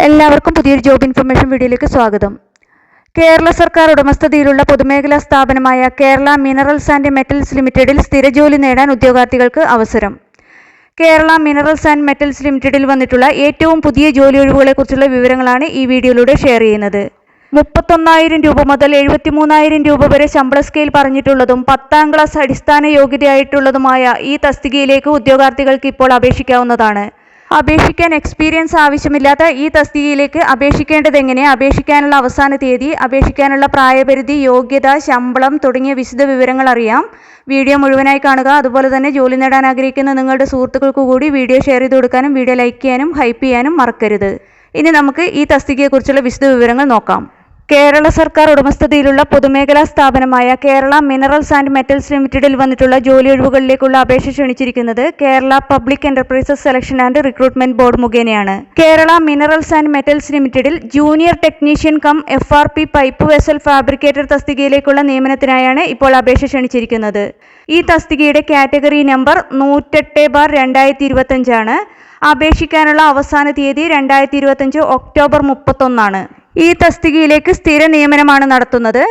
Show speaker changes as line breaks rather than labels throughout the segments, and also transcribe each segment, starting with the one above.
എല്ലാവർക്കും പുതിയൊരു job information വീഡിയോയിലേക്ക് സ്വാഗതം. കേരള സർക്കാർ ഉടമസ്ഥതയിലുള്ള പൊതുമേഖലാ സ്ഥാപനമായ കേരള മിനറൽസ് ആൻഡ് മെറ്റൽസ് ലിമിറ്റഡിൽ സ്ഥിരജോലി നേടാൻ ഉദ്യോഗാർത്ഥികൾക്ക് അവസരം. കേരള മിനറൽസ് ആൻഡ് മെറ്റൽസ് ലിമിറ്റഡിൽ വന്നിട്ടുള്ള ഏറ്റവും പുതിയ ജോലി ഒഴിവുകളെക്കുറിച്ചുള്ള വിവരങ്ങളാണ് ഈ വീഡിയോയിലൂടെ ഷെയർ ചെയ്യുന്നത്. 31,000 രൂപ മുതൽ 73,000 രൂപ വരെ ശമ്പള സ്കെയിൽ പറഞ്ഞിട്ടുള്ളതും 10ാം ക്ലാസ് അടിസ്ഥാന യോഗ്യതയായിട്ടുള്ളതുമായ ഈ തസ്തികയിലേക്ക് ഉദ്യോഗാർത്ഥികൾക്ക് ഇപ്പോൾ അപേക്ഷിക്കാവുന്നതാണ്. അപേക്ഷിക്കാൻ എക്സ്പീരിയൻസ് ആവശ്യമില്ലാത്ത ഈ തസ്തികയിലേക്ക് അപേക്ഷിക്കേണ്ടത് എങ്ങനെ, അപേക്ഷിക്കാനുള്ള അവസാന തീയതി, അപേക്ഷിക്കാനുള്ള പ്രായപരിധി, യോഗ്യത, ശമ്പളം തുടങ്ങിയ വിശദ വിവരങ്ങൾ അറിയാം. വീഡിയോ മുഴുവനായി കാണുക. അതുപോലെ തന്നെ ജോലി നേടാൻ ആഗ്രഹിക്കുന്ന നിങ്ങളുടെ സുഹൃത്തുക്കൾക്ക് കൂടി വീഡിയോ ഷെയർ ചെയ്ത് കൊടുക്കാനും വീഡിയോ ലൈക്ക് ചെയ്യാനും ഹൈപ്പ് ചെയ്യാനും മറക്കരുത്. ഇനി നമുക്ക് ഈ തസ്തികയെക്കുറിച്ചുള്ള വിശദ വിവരങ്ങൾ നോക്കാം. കേരള സർക്കാർ ഉടമസ്ഥതയിലുള്ള പൊതുമേഖലാ സ്ഥാപനമായ കേരള മിനറൽസ് ആൻഡ് മെറ്റൽസ് ലിമിറ്റഡിൽ വന്നിട്ടുള്ള ജോലി ഒഴിവുകളിലേക്കുള്ള അപേക്ഷ ക്ഷണിച്ചിരിക്കുന്നത് Kerala public enterprises selection and recruitment board മുഖേനയാണ്. കേരള മിനറൽസ് ആൻഡ് മെറ്റൽസ് ലിമിറ്റഡിൽ junior technician cum FRP pipe vessel fabricator തസ്തികയിലേക്കുള്ള നിയമനത്തിനായാണ് ഇപ്പോൾ അപേക്ഷ ക്ഷണിച്ചിരിക്കുന്നത്. ഈ തസ്തികയുടെ കാറ്റഗറി നമ്പർ 108/2025 ആണ്. അപേക്ഷിക്കാനുള്ള അവസാന തീയതി 2025 ഒക്ടോബർ 31 ഈ തസ്തികയിലേക്ക് സ്ഥിര നിയമനമാണ് നടത്തുന്നത്.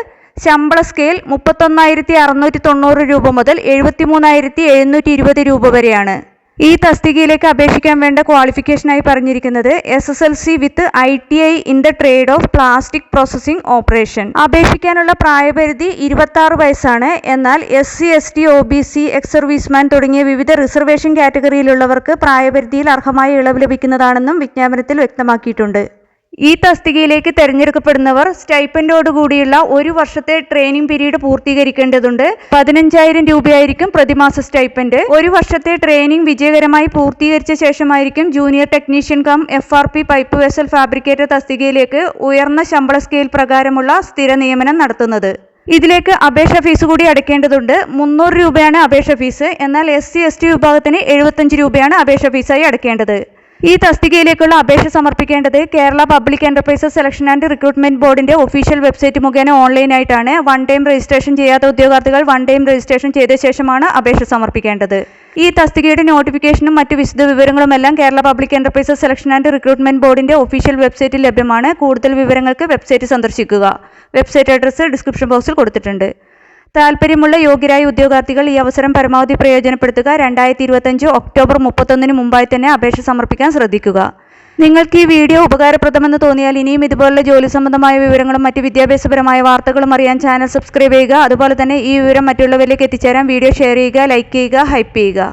ശമ്പള സ്കെയിൽ 31,690 രൂപ മുതൽ 73,720 രൂപ വരെയാണ്. ഈ തസ്തികയിലേക്ക് അപേക്ഷിക്കാൻ വേണ്ട ക്വാളിഫിക്കേഷനായി പറഞ്ഞിരിക്കുന്നത് SSLC with ITI in the trade of plastic processing operation. അപേക്ഷിക്കാനുള്ള പ്രായപരിധി 26 വയസ്സാണ്. എന്നാൽ SC, ST, OBC, ex serviceman തുടങ്ങിയ വിവിധ റിസർവേഷൻ കാറ്റഗറിയിലുള്ളവർക്ക് പ്രായപരിധിയിൽ അർഹമായ ഇളവ് ലഭിക്കുന്നതാണെന്നും വിജ്ഞാപനത്തിൽ വ്യക്തമാക്കിയിട്ടുണ്ട്. ഈ തസ്തികയിലേക്ക് തിരഞ്ഞെടുക്കപ്പെടുന്നവർ സ്റ്റൈപ്പൻഡോടുകൂടിയുള്ള 1 വർഷത്തെ ട്രെയിനിങ് പീരീഡ് പൂർത്തീകരിക്കേണ്ടതുണ്ട്. 15,000 രൂപയായിരിക്കും പ്രതിമാസ സ്റ്റൈപ്പൻഡ്. 1 വർഷത്തെ ട്രെയിനിങ് വിജയകരമായി പൂർത്തീകരിച്ച ശേഷമായിരിക്കും junior technician cum FRP pipe vessel fabricator തസ്തികയിലേക്ക് ഉയർന്ന ശമ്പള സ്കെയിൽ പ്രകാരമുള്ള സ്ഥിര നിയമനം നടത്തുന്നത്. ഇതിലേക്ക് അപേക്ഷ ഫീസ് കൂടി അടയ്ക്കേണ്ടതുണ്ട്. 300 രൂപയാണ് അപേക്ഷ ഫീസ്. എന്നാൽ SC, ST വിഭാഗത്തിന് 75 രൂപയാണ് അപേക്ഷ ഫീസായി അടയ്ക്കേണ്ടത്. ഈ തസ്തികയിലേക്കുള്ള അപേക്ഷ സമർപ്പിക്കേണ്ടത് Kerala public enterprises selection and recruitment ബോർഡിന്റെ ഒഫീഷ്യൽ വെബ്സൈറ്റ് മുഖേന ഓൺലൈനായിട്ടാണ്. 1 ടൈം രജിസ്ട്രേഷൻ ചെയ്യാത്ത ഉദ്യോഗാർത്ഥികൾ 1 ടൈം രജിസ്ട്രേഷൻ ചെയ്ത ശേഷമാണ് അപേക്ഷ സമർപ്പിക്കേണ്ടത്. ഈ തസ്തികയുടെ നോട്ടിഫിക്കേഷനും മറ്റ് വിശദ വിവരങ്ങളുമെല്ലാം Kerala public enterprises selection and recruitment ബോർഡിന്റെ ഒഫീഷ്യൽ വെബ്സൈറ്റിൽ ലഭ്യമാണ്. കൂടുതൽ വിവരങ്ങൾക്ക് വെബ്സൈറ്റ് സന്ദർശിക്കുക. വെബ്സൈറ്റ് അഡ്രസ്സ് ഡിസ്ക്രിപ്ഷൻ ബോക്സിൽ കൊടുത്തിട്ടുണ്ട്. താല്പര്യമുള്ള യോഗ്യരായ ഉദ്യോഗാർത്ഥികൾ ഈ അവസരം പരമാവധി പ്രയോജനപ്പെടുത്തുക. 2025 ഒക്ടോബർ 31 മുമ്പായി തന്നെ അപേക്ഷ സമർപ്പിക്കാൻ ശ്രദ്ധിക്കുക. നിങ്ങൾക്ക് ഈ വീഡിയോ ഉപകാരപ്രദമെന്ന് തോന്നിയാൽ ഇനിയും ഇതുപോലുള്ള ജോലി സംബന്ധമായ വിവരങ്ങളും മറ്റ് വിദ്യാഭ്യാസപരമായ വാർത്തകളും അറിയാൻ ചാനൽ സബ്സ്ക്രൈബ് ചെയ്യുക. അതുപോലെ തന്നെ ഈ വിവരം മറ്റുള്ളവരിലേക്ക് എത്തിച്ചേരാൻ വീഡിയോ ഷെയർ ചെയ്യുക, ലൈക്ക് ചെയ്യുക, ഹൈപ്പ് ചെയ്യുക.